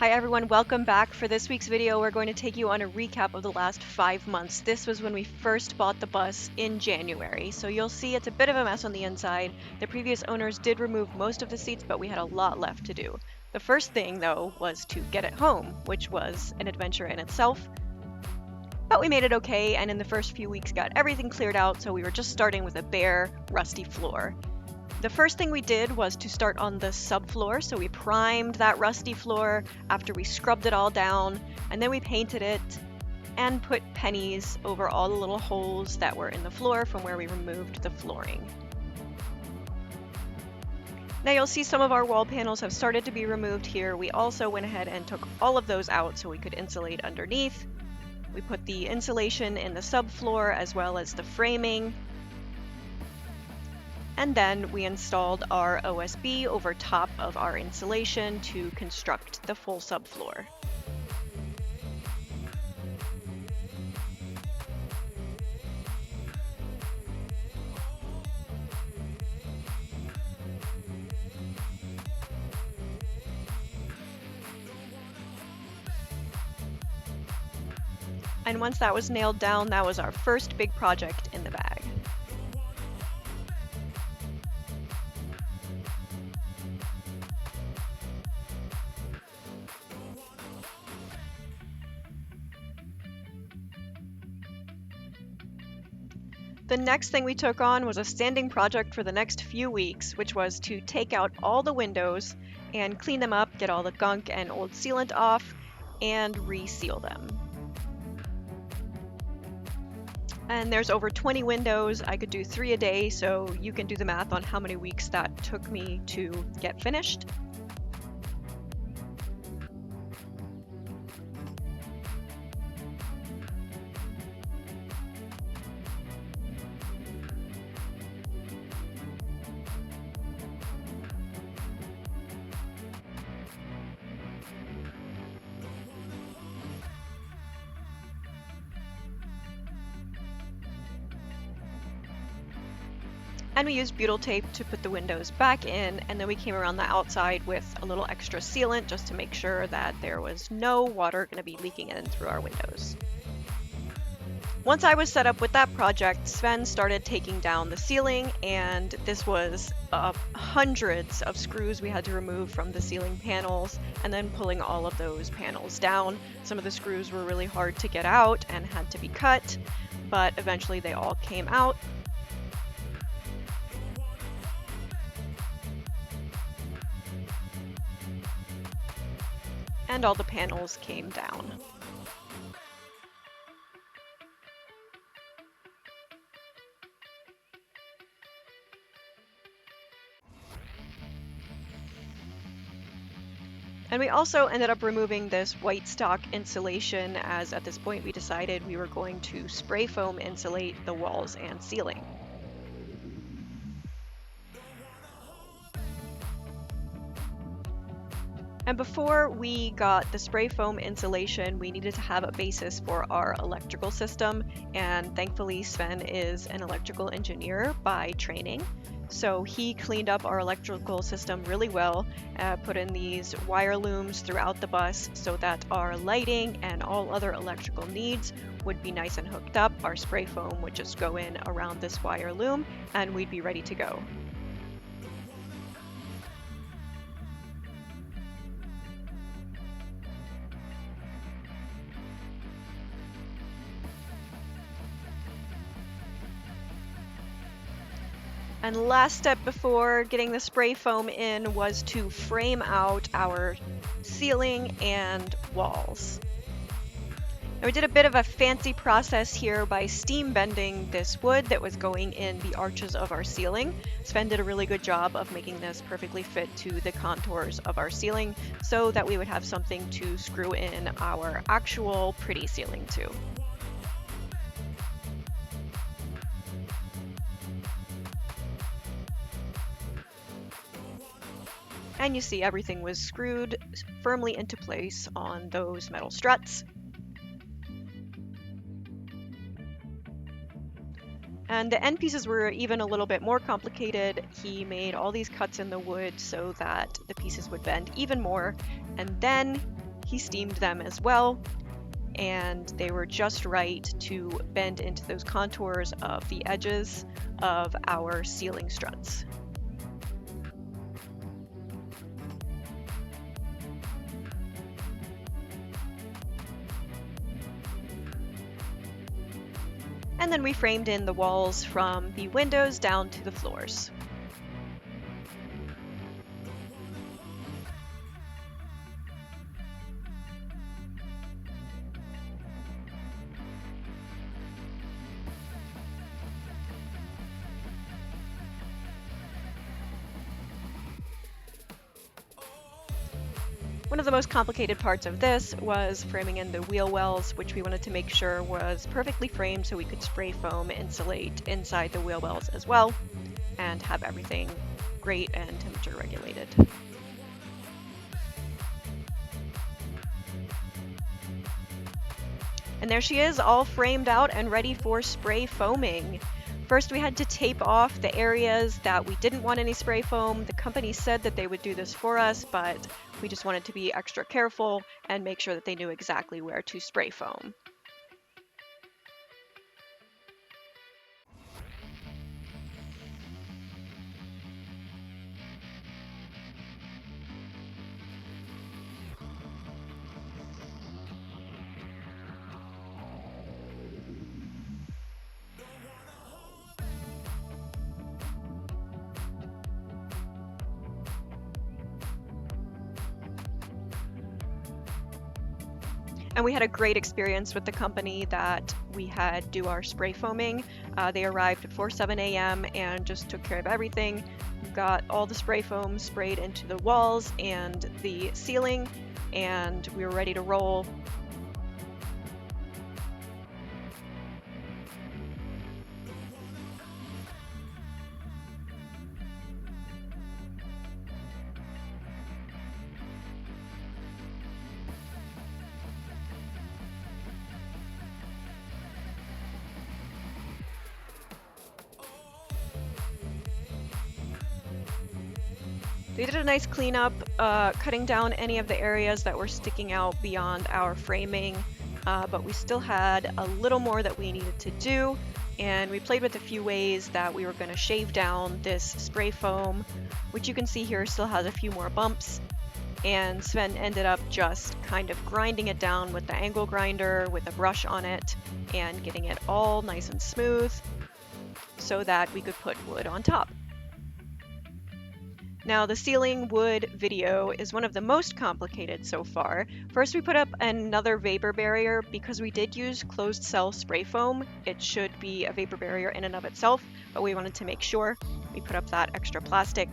Hi everyone, welcome back. For this week's video, we're going to take you on a recap of the last 5 months. This was when we first bought the bus in January, so you'll see it's a bit of a mess on the inside. The previous owners did remove most of the seats, but we had a lot left to do. The first thing, though, was to get it home, which was an adventure in itself. But we made it okay, and in the first few weeks got everything cleared out, so we were just starting with a bare, rusty floor. The first thing we did was to start on the subfloor, so we primed that rusty floor after we scrubbed it all down, and then we painted it and put pennies over all the little holes that were in the floor from where we removed the flooring. Now you'll see some of our wall panels have started to be removed here. We also went ahead and took all of those out so we could insulate underneath. We put the insulation in the subfloor as well as the framing. And then we installed our OSB over top of our insulation to construct the full subfloor. And once that was nailed down, that was our first big project in the bag. The next thing we took on was a standing project for the next few weeks, which was to take out all the windows and clean them up, get all the gunk and old sealant off, and reseal them. And there's over 20 windows. I could do 3 a day, so you can do the math on how many weeks that took me to get finished. And we used butyl tape to put the windows back in, and then we came around the outside with a little extra sealant just to make sure that there was no water going to be leaking in through our windows. Once I was set up with that project, Sven started taking down the ceiling, and this was hundreds of screws we had to remove from the ceiling panels, and then pulling all of those panels down. Some of the screws were really hard to get out and had to be cut, but eventually they all came out. And all the panels came down. And we also ended up removing this white stock insulation, as at this point we decided we were going to spray foam insulate the walls and ceiling. And before we got the spray foam insulation, we needed to have a basis for our electrical system, and thankfully Sven is an electrical engineer by training. So he cleaned up our electrical system really well, put in these wire looms throughout the bus so that our lighting and all other electrical needs would be nice and hooked up. Our spray foam would just go in around this wire loom and we'd be ready to go. And last step before getting the spray foam in was to frame out our ceiling and walls. And we did a bit of a fancy process here by steam bending this wood that was going in the arches of our ceiling. Sven did a really good job of making this perfectly fit to the contours of our ceiling so that we would have something to screw in our actual pretty ceiling to. And you see everything was screwed firmly into place on those metal struts. And the end pieces were even a little bit more complicated. He made all these cuts in the wood so that the pieces would bend even more. And then He steamed them as well, and they were just right to bend into those contours of the edges of our ceiling struts. And then we framed in the walls from the windows down to the floors. One of the most complicated parts of this was framing in the wheel wells, which we wanted to make sure was perfectly framed so we could spray foam insulate inside the wheel wells as well and have everything great and temperature regulated. And there she is, all framed out and ready for spray foaming. First, we had to tape off the areas that we didn't want any spray foam. The company said that they would do this for us, but we just wanted to be extra careful and make sure that they knew exactly where to spray foam. And we had a great experience with the company that we had do our spray foaming. They arrived before 7 a.m. and just took care of everything. We got all the spray foam sprayed into the walls and the ceiling, and we were ready to roll. They did a nice cleanup, cutting down any of the areas that were sticking out beyond our framing, but we still had a little more that we needed to do, and we played with a few ways that we were going to shave down this spray foam, which you can see here still has a few more bumps, and Sven ended up just kind of grinding it down with the angle grinder with a brush on it and getting it all nice and smooth so that we could put wood on top. Now, the ceiling wood video is one of the most complicated so far. First, we put up another vapor barrier because we did use closed cell spray foam. It should be a vapor barrier in and of itself, but we wanted to make sure we put up that extra plastic.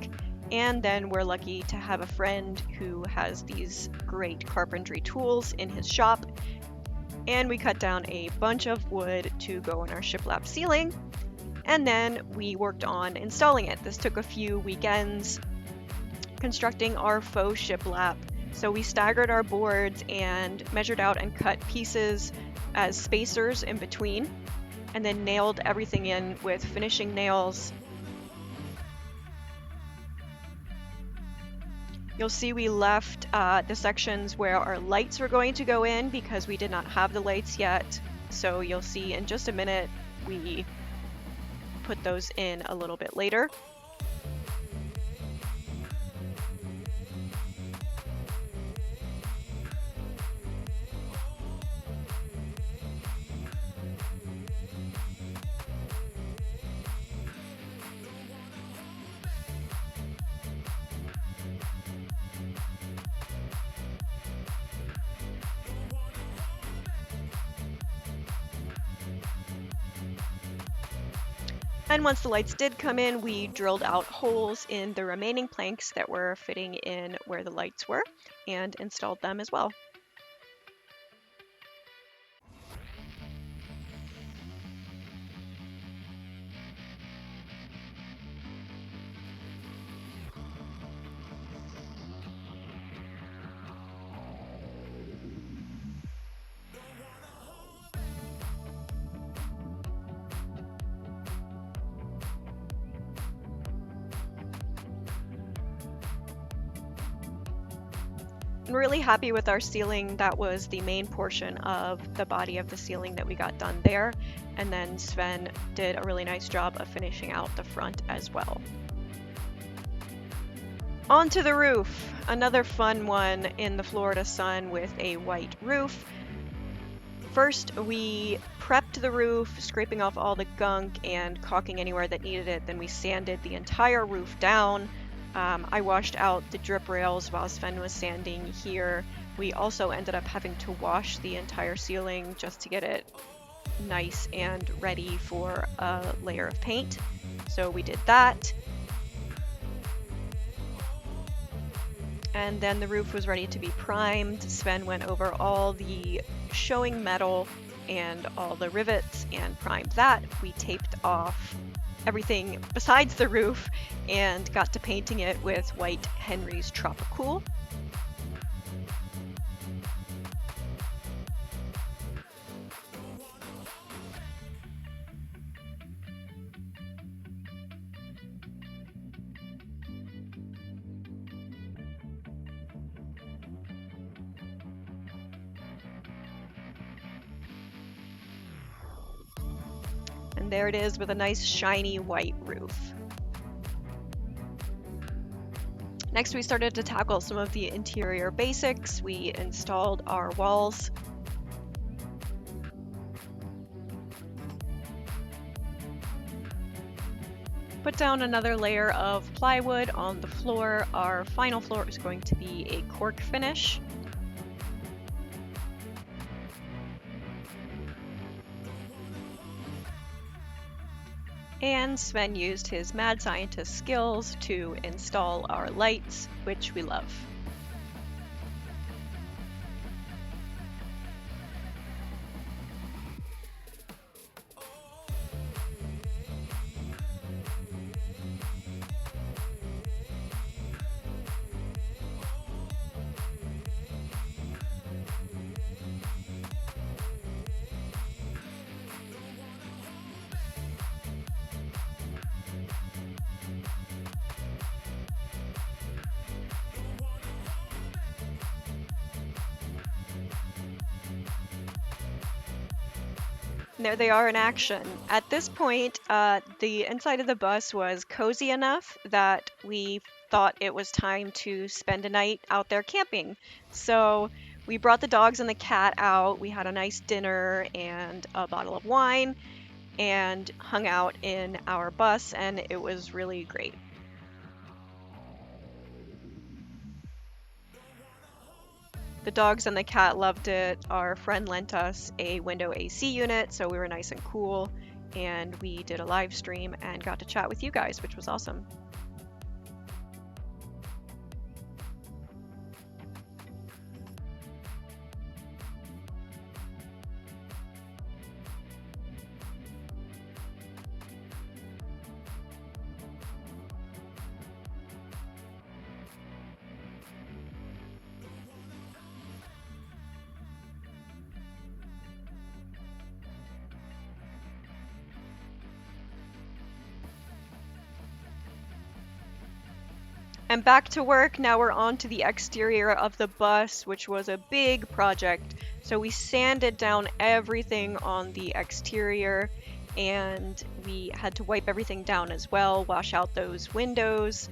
And then we're lucky to have a friend who has these great carpentry tools in his shop. And we cut down a bunch of wood to go on our shiplap ceiling. And then we worked on installing it. This took a few weekends constructing our faux shiplap. So we staggered our boards and measured out and cut pieces as spacers in between, and then nailed everything in with finishing nails. You'll see we left the sections where our lights were going to go in because we did not have the lights yet. So you'll see in just a minute we put those in a little bit later. And once the lights did come in, we drilled out holes in the remaining planks that were fitting in where the lights were and installed them as well. I'm really happy with our ceiling. That was the main portion of the body of the ceiling that we got done there. And then Sven did a really nice job of finishing out the front as well. Onto the roof. Another fun one in the Florida sun with a white roof. First, we prepped the roof, scraping off all the gunk and caulking anywhere that needed it. Then we sanded the entire roof down. I washed out the drip rails while Sven was sanding here. We also ended up having to wash the entire ceiling just to get it nice and ready for a layer of paint. So we did that. And then the roof was ready to be primed. Sven went over all the showing metal and all the rivets and primed that. We taped off everything besides the roof and got to painting it with white Henry's Tropicool. And there it is with a nice shiny white roof. Next, we started to tackle some of the interior basics. We installed our walls. Put down another layer of plywood on the floor. Our final floor is going to be a cork finish. And Sven used his mad scientist skills to install our lights, which we love. And there they are in action. At this point, the inside of the bus was cozy enough that we thought it was time to spend a night out there camping. So we brought the dogs and the cat out. We had a nice dinner and a bottle of wine and hung out in our bus, and it was really great. The dogs and the cat loved it. Our friend lent us a window AC unit, so we were nice and cool. And we did a live stream and got to chat with you guys, which was awesome. And back to work. Now we're on to the exterior of the bus, which was a big project. So we sanded down everything on the exterior, and we had to wipe everything down as well, wash out those windows.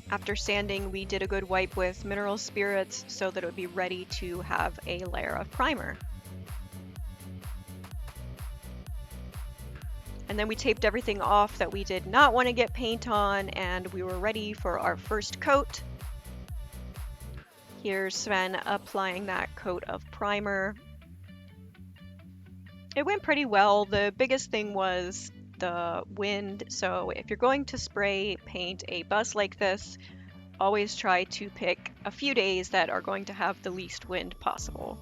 After sanding, we did a good wipe with mineral spirits so that it would be ready to have a layer of primer. And then we taped everything off that we did not want to get paint on, and we were ready for our first coat. Here's Sven applying that coat of primer. It went pretty well. The biggest thing was the wind, so if you're going to spray paint a bus like this, always try to pick a few days that are going to have the least wind possible.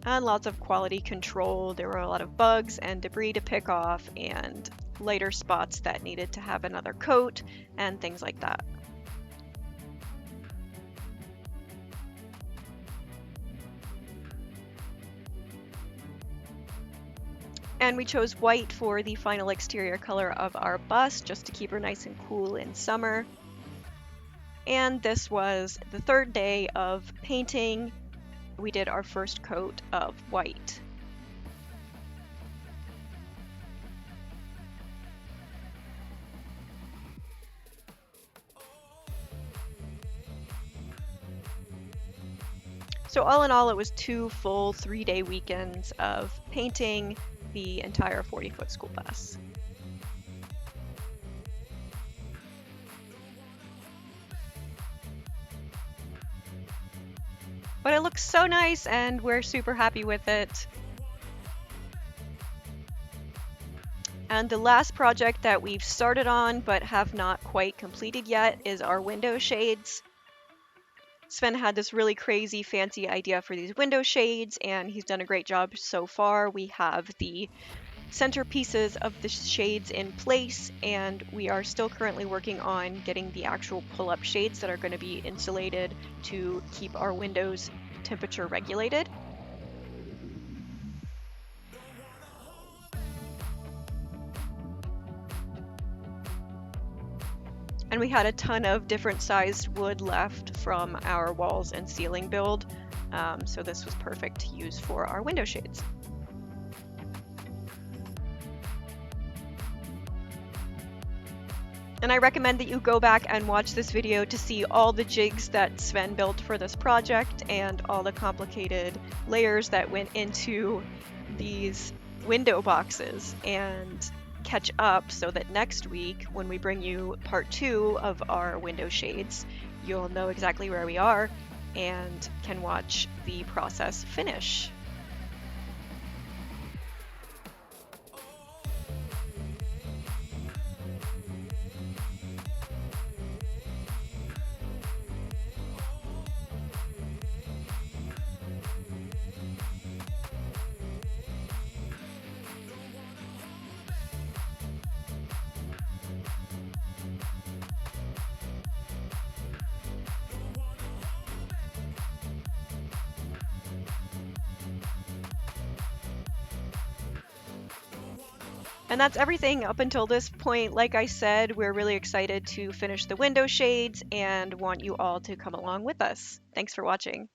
And lots of quality control. There were a lot of bugs and debris to pick off and lighter spots that needed to have another coat and things like that. And we chose white for the final exterior color of our bus, just to keep her nice and cool in summer. And this was the third day of painting. We did our first coat of white. So all in all, it was 2 full 3-day weekends of painting the entire 40-foot school bus. But it looks so nice and we're super happy with it. And the last project that we've started on but have not quite completed yet is our window shades. Sven had this really crazy fancy idea for these window shades and he's done a great job so far. We have the centerpieces of the shades in place and we are still currently working on getting the actual pull-up shades that are going to be insulated to keep our windows temperature regulated. And we had a ton of different sized wood left from our walls and ceiling build, so this was perfect to use for our window shades. And I recommend that you go back and watch this video to see all the jigs that Sven built for this project and all the complicated layers that went into these window boxes, and catch up so that next week when we bring you part 2 of our window shades, you'll know exactly where we are and can watch the process finish. And that's everything up until this point. Like I said, we're really excited to finish the window shades and want you all to come along with us. Thanks for watching.